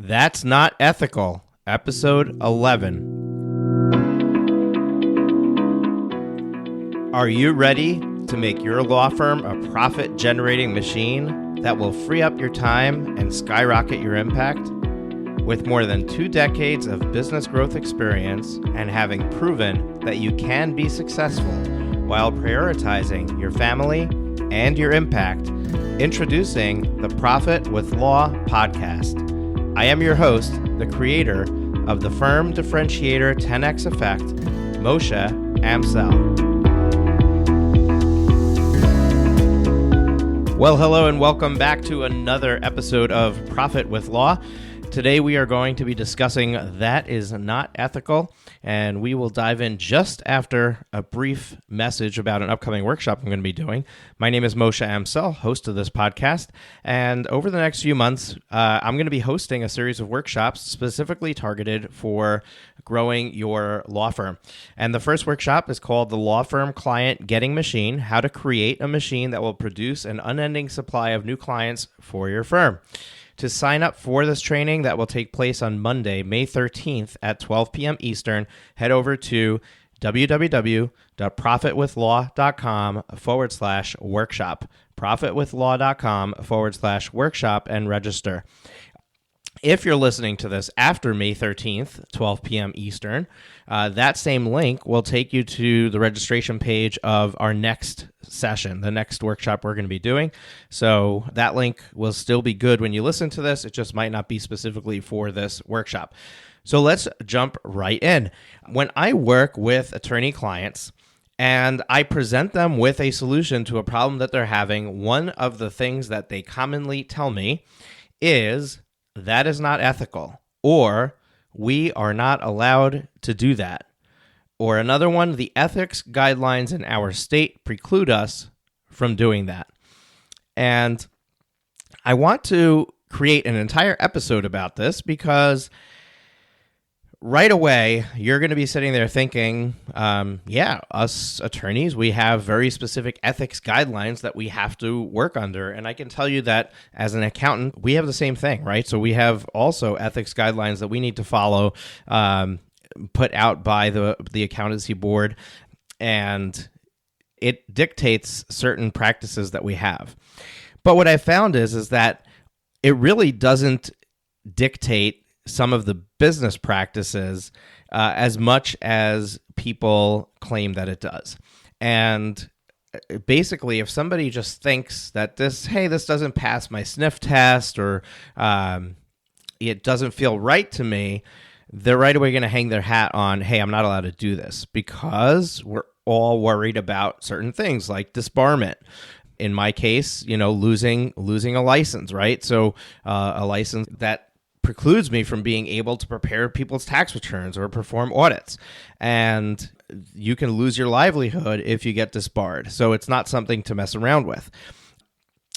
That's Not Ethical, Episode 11. Are you ready to make your law firm a profit-generating machine that will free up your time and skyrocket your impact? With more than 2 decades of business growth experience and having proven that you can be successful while prioritizing your family and your impact, introducing the Profit with Law podcast. I am your host, the creator of the Firm Differentiator 10X Effect, Moshe Amsel. Well, hello and welcome back to another episode of Profit with Law. Today we are going to be discussing That Is Not Ethical, and we will dive in just after a brief message about an upcoming workshop I'm going to be doing. My name is Moshe Amsel, host of this podcast, and over the next few months, I'm going to be hosting a series of workshops specifically targeted for growing your law firm. And the first workshop is called the Law Firm Client Getting Machine, How to Create a Machine That Will Produce an Unending Supply of New Clients for Your Firm. To sign up for this training that will take place on Monday, May 13th at 12 p.m. Eastern, head over to www.profitwithlaw.com/workshop, profitwithlaw.com/workshop, and register. If you're listening to this after May 13th, 12 p.m. Eastern, that same link will take you to the registration page of our next session, the next workshop we're going to be doing. So that link will still be good when you listen to this. It just might not be specifically for this workshop. So let's jump right in. When I work with attorney clients and I present them with a solution to a problem that they're having, one of the things that they commonly tell me is, "That is not ethical," or "We are not allowed to do that." Or another one, "The ethics guidelines in our state preclude us from doing that." And I want to create an entire episode about this because right away, you're going to be sitting there thinking, us attorneys, we have very specific ethics guidelines that we have to work under. And I can tell you that as an accountant, we have the same thing, right? So we have also ethics guidelines that we need to follow, put out by the accountancy board, and it dictates certain practices that we have. But what I found is that it really doesn't dictate some of the business practices as much as people claim that it does. And basically, if somebody just thinks that this doesn't pass my sniff test, or it doesn't feel right to me, they're right away going to hang their hat on, hey, I'm not allowed to do this, because we're all worried about certain things like disbarment. In my case, losing a license, right? So a license that precludes me from being able to prepare people's tax returns or perform audits. And you can lose your livelihood if you get disbarred. So it's not something to mess around with.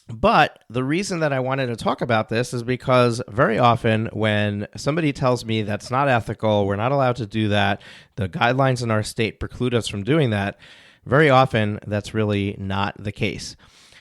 But the reason that I wanted to talk about this is because very often when somebody tells me that's not ethical, we're not allowed to do that, the guidelines in our state preclude us from doing that, very often that's really not the case.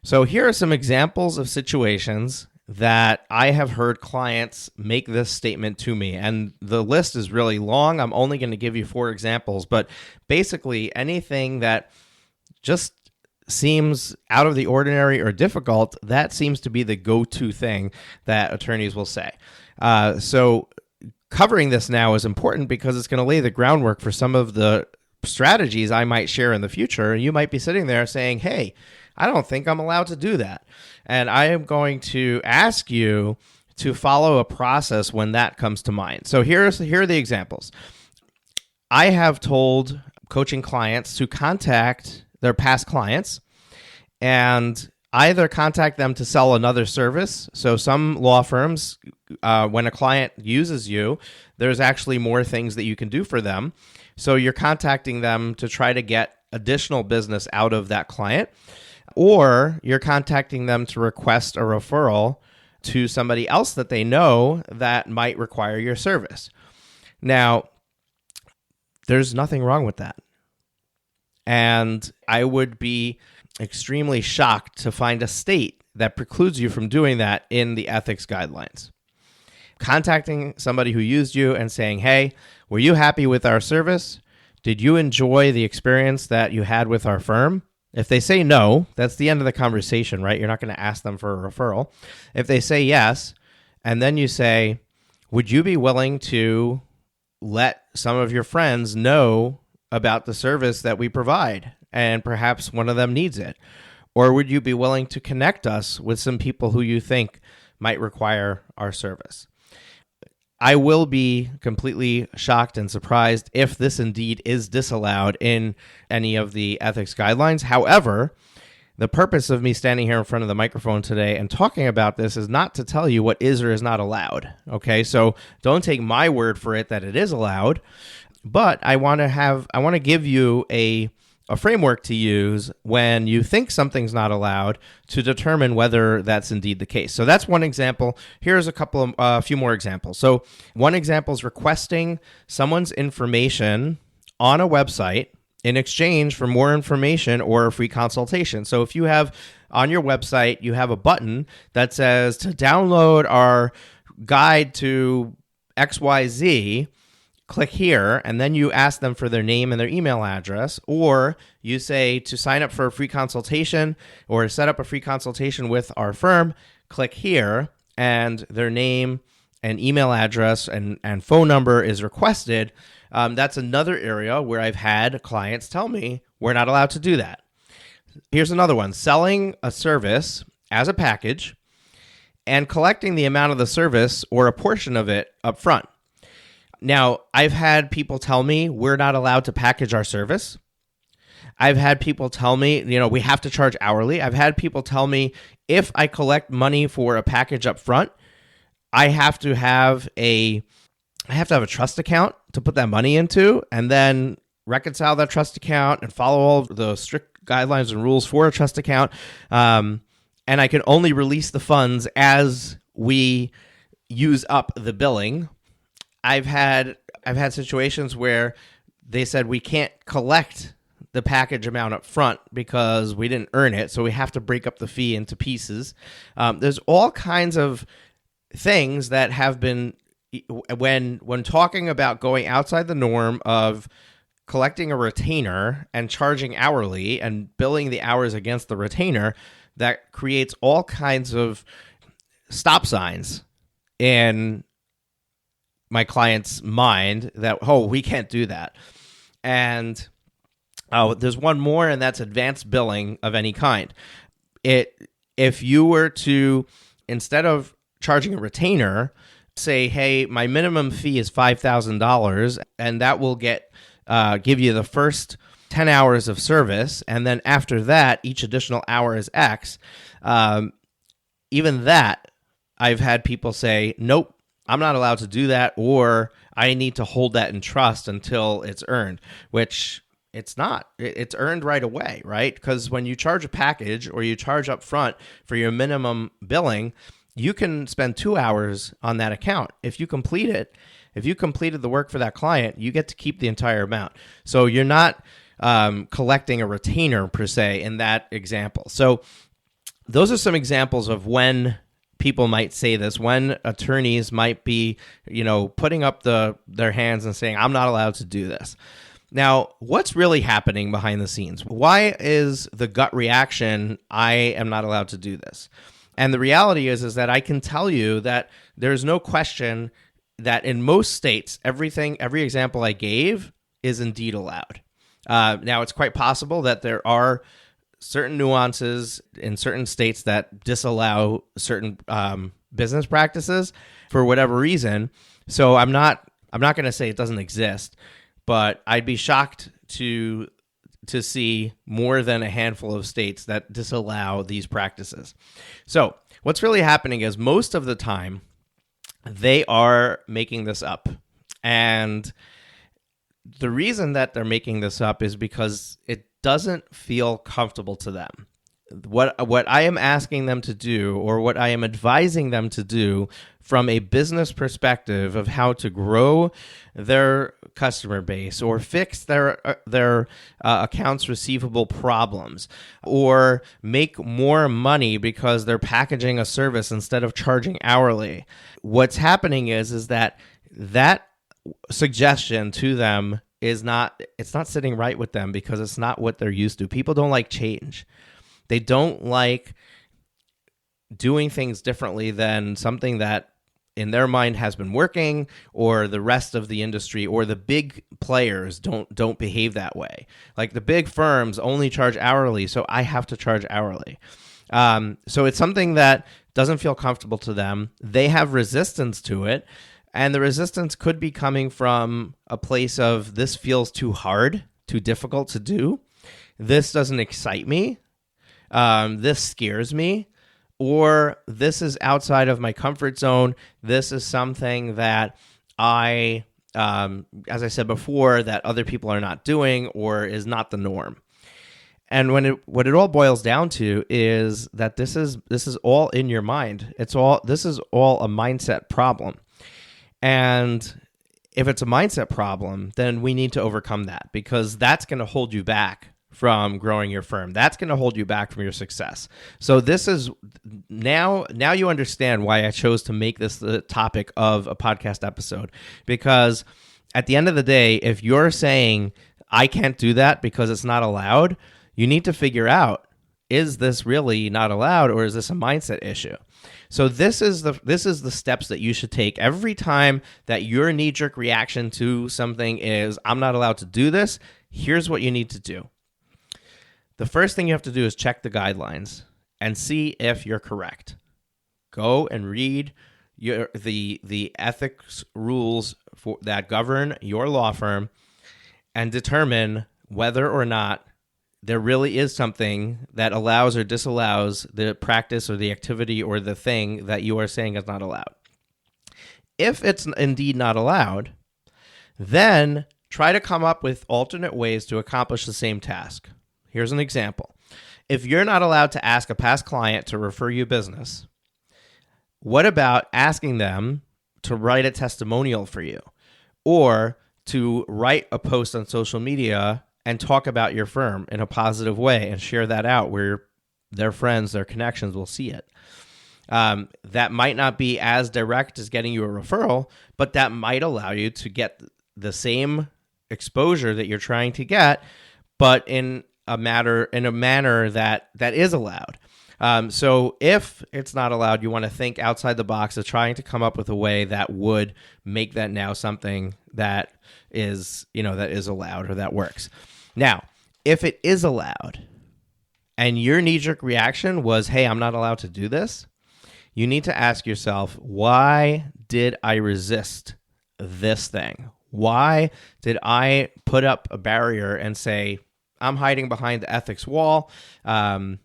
So here are some examples of situations that I have heard clients make this statement to me. And the list is really long. I'm only going to give you 4 examples, but basically anything that just seems out of the ordinary or difficult, that seems to be the go-to thing that attorneys will say. So covering this now is important because it's going to lay the groundwork for some of the strategies I might share in the future. You might be sitting there saying, hey, I don't think I'm allowed to do that. And I am going to ask you to follow a process when that comes to mind. So here are the examples. I have told coaching clients to contact their past clients and either contact them to sell another service. So some law firms, when a client uses you, there's actually more things that you can do for them. So you're contacting them to try to get additional business out of that client. Or you're contacting them to request a referral to somebody else that they know that might require your service. Now, there's nothing wrong with that. And I would be extremely shocked to find a state that precludes you from doing that in the ethics guidelines. contacting somebody who used you and saying, hey, were you happy with our service? Did you enjoy the experience that you had with our firm? If they say no, that's the end of the conversation, right? You're not going to ask them for a referral. If they say yes, and then you say, would you be willing to let some of your friends know about the service that we provide, and perhaps one of them needs it? Or would you be willing to connect us with some people who you think might require our service? I will be completely shocked and surprised if this indeed is disallowed in any of the ethics guidelines. However, the purpose of me standing here in front of the microphone today and talking about this is not to tell you what is or is not allowed. Okay, so don't take my word for it that it is allowed, but I want to give you a framework to use when you think something's not allowed to determine whether that's indeed the case. So that's one example. Here's a few more examples. So one example is requesting someone's information on a website in exchange for more information or a free consultation. So if you have on your website, you have a button that says to download our guide to XYZ, click here, and then you ask them for their name and their email address, or you say to sign up for a free consultation or set up a free consultation with our firm, click here, and their name and email address and phone number is requested. That's another area where I've had clients tell me we're not allowed to do that. Here's another one: selling a service as a package and collecting the amount of the service or a portion of it up front. Now, I've had people tell me we're not allowed to package our service. I've had people tell me, we have to charge hourly. I've had people tell me if I collect money for a package up front, I have to have a trust account to put that money into, and then reconcile that trust account and follow all the strict guidelines and rules for a trust account. And I can only release the funds as we use up the billing. I've had situations where they said we can't collect the package amount up front because we didn't earn it, so we have to break up the fee into pieces. There's all kinds of things that have been, when talking about going outside the norm of collecting a retainer and charging hourly and billing the hours against the retainer, that creates all kinds of stop signs in my client's mind that, we can't do that. And there's one more, and that's advanced billing of any kind. If you were to, instead of charging a retainer, say, hey, my minimum fee is $5,000, and that will give you the first 10 hours of service, and then after that, each additional hour is X. Even that, I've had people say, nope, I'm not allowed to do that, or I need to hold that in trust until it's earned, which it's not. It's earned right away, right? Because when you charge a package or you charge up front for your minimum billing, you can spend 2 hours on that account. If you completed the work for that client, you get to keep the entire amount. So you're not collecting a retainer per se in that example. So those are some examples of when people might say this, when attorneys might be, putting up their hands and saying, I'm not allowed to do this. Now, what's really happening behind the scenes? Why is the gut reaction, I am not allowed to do this? And the reality is that I can tell you that there's no question that in most states, every example I gave is indeed allowed. Now, it's quite possible that there are certain nuances in certain states that disallow certain business practices for whatever reason. So I'm not going to say it doesn't exist, but I'd be shocked to see more than a handful of states that disallow these practices. So what's really happening is most of the time they are making this up. And the reason that they're making this up is because it doesn't feel comfortable to them. what I am asking them to do, or what I am advising them to do from a business perspective of how to grow their customer base, or fix their accounts receivable problems, or make more money because they're packaging a service instead of charging hourly. What's happening is that suggestion to them it's not sitting right with them, because it's not what they're used to. People don't like change. They don't like doing things differently than something that in their mind has been working, or the rest of the industry, or the big players don't behave that way. Like the big firms only charge hourly, so I have to charge hourly. So it's something that doesn't feel comfortable to them. They have resistance to it, and the resistance could be coming from a place of, this feels too hard, too difficult to do. This doesn't excite me. This scares me, or this is outside of my comfort zone. This is something that as I said before, that other people are not doing, or is not the norm. And what it all boils down to is that this is all in your mind. This is all a mindset problem. And if it's a mindset problem, then we need to overcome that, because that's going to hold you back from growing your firm. That's going to hold you back from your success. So this is now you understand why I chose to make this the topic of a podcast episode, because at the end of the day, if you're saying I can't do that because it's not allowed, you need to figure out, is this really not allowed, or is this a mindset issue? So this is the steps that you should take every time that your knee-jerk reaction to something is, I'm not allowed to do this. Here's what you need to do. The first thing you have to do is check the guidelines and see if you're correct. Go and read the ethics rules that govern your law firm, and determine whether or not there really is something that allows or disallows the practice or the activity or the thing that you are saying is not allowed. If it's indeed not allowed, then try to come up with alternate ways to accomplish the same task. Here's an example. If you're not allowed to ask a past client to refer you business, what about asking them to write a testimonial for you, or to write a post on social media and talk about your firm in a positive way and share that out where their friends, their connections will see it? That might not be as direct as getting you a referral, but that might allow you to get the same exposure that you're trying to get, but in a manner that is allowed. So if it's not allowed, you want to think outside the box of trying to come up with a way that would make that now something that is allowed, or that works. Now, if it is allowed and your knee-jerk reaction was, hey, I'm not allowed to do this, you need to ask yourself, why did I resist this thing? Why did I put up a barrier and say, I'm hiding behind the ethics wall, I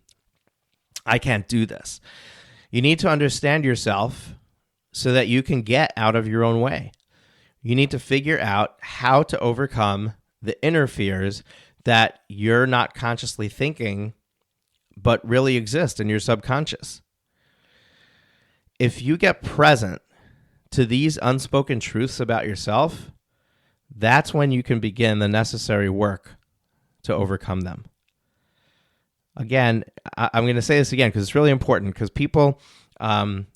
can't do this? You need to understand yourself so that you can get out of your own way. You need to figure out how to overcome the inner fears that you're not consciously thinking, but really exist in your subconscious. If you get present to these unspoken truths about yourself, that's when you can begin the necessary work to overcome them. Again, I'm going to say this again because it's really important, because people,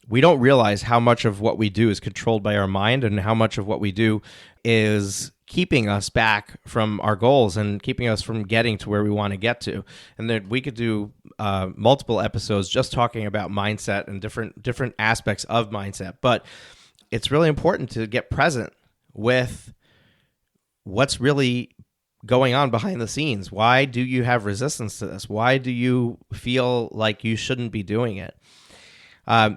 we don't realize how much of what we do is controlled by our mind, and how much of what we do is keeping us back from our goals and keeping us from getting to where we want to get to. And that we could do multiple episodes just talking about mindset and different aspects of mindset. But it's really important to get present with what's really going on behind the scenes. Why do you have resistance to this? Why do you feel like you shouldn't be doing it?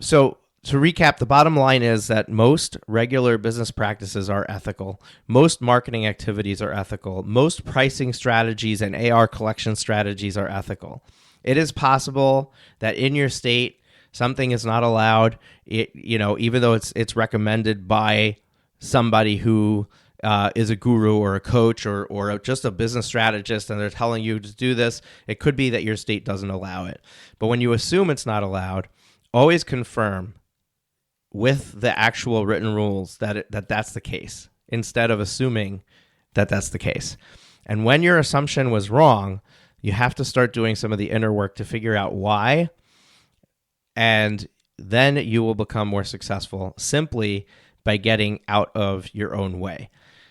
So to recap, the bottom line is that most regular business practices are ethical. Most marketing activities are ethical. Most pricing strategies and AR collection strategies are ethical. It is possible that in your state something is not allowed, even though it's recommended by somebody who is a guru or a coach or just a business strategist and they're telling you to do this, it could be that your state doesn't allow it. But when you assume it's not allowed, always confirm with the actual written rules that that's the case, instead of assuming that that's the case. And when your assumption was wrong, you have to start doing some of the inner work to figure out why, and then you will become more successful simply by getting out of your own way.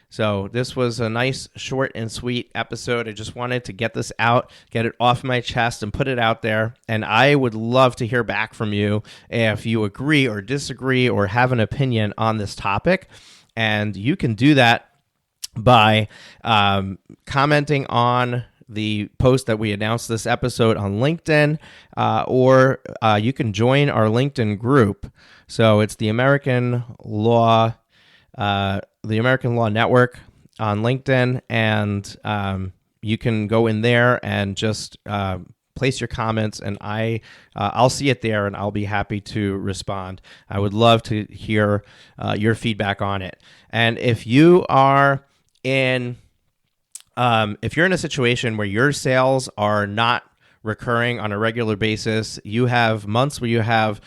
So this was a nice, short and sweet episode. I just wanted to get this out, get it off my chest and put it out there. And I would love to hear back from you if you agree or disagree or have an opinion on this topic. And you can do that by commenting on the post that we announced this episode on LinkedIn, or you can join our LinkedIn group. So it's the American Law Network on LinkedIn, and you can go in there and just place your comments, and I'll see it there, and I'll be happy to respond. I would love to hear your feedback on it. And if you are if you're in a situation where your sales are not recurring on a regular basis, you have months where you have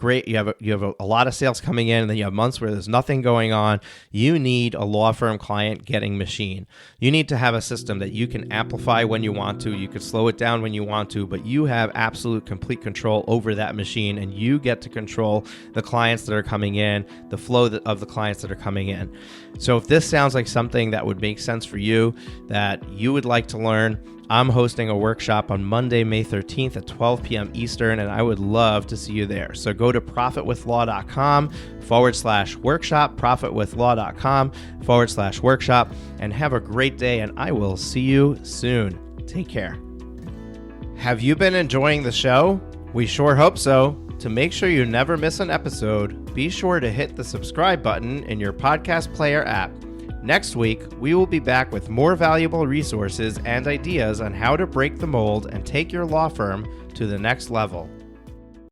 a lot of sales coming in, and then you have months where there's nothing going on, you need a law firm client getting machine. You need to have a system that you can amplify when you want to, you could slow it down when you want to, but you have absolute complete control over that machine, and you get to control the clients that are coming in, the flow of the clients that are coming in. So if this sounds like something that would make sense for you, that you would like to learn, I'm hosting a workshop on Monday, May 13th at 12 p.m. Eastern, and I would love to see you there. So go to profitwithlaw.com/workshop, profitwithlaw.com/workshop, and have a great day, and I will see you soon. Take care. Have you been enjoying the show? We sure hope so. To make sure you never miss an episode, be sure to hit the subscribe button in your podcast player app. Next week, we will be back with more valuable resources and ideas on how to break the mold and take your law firm to the next level.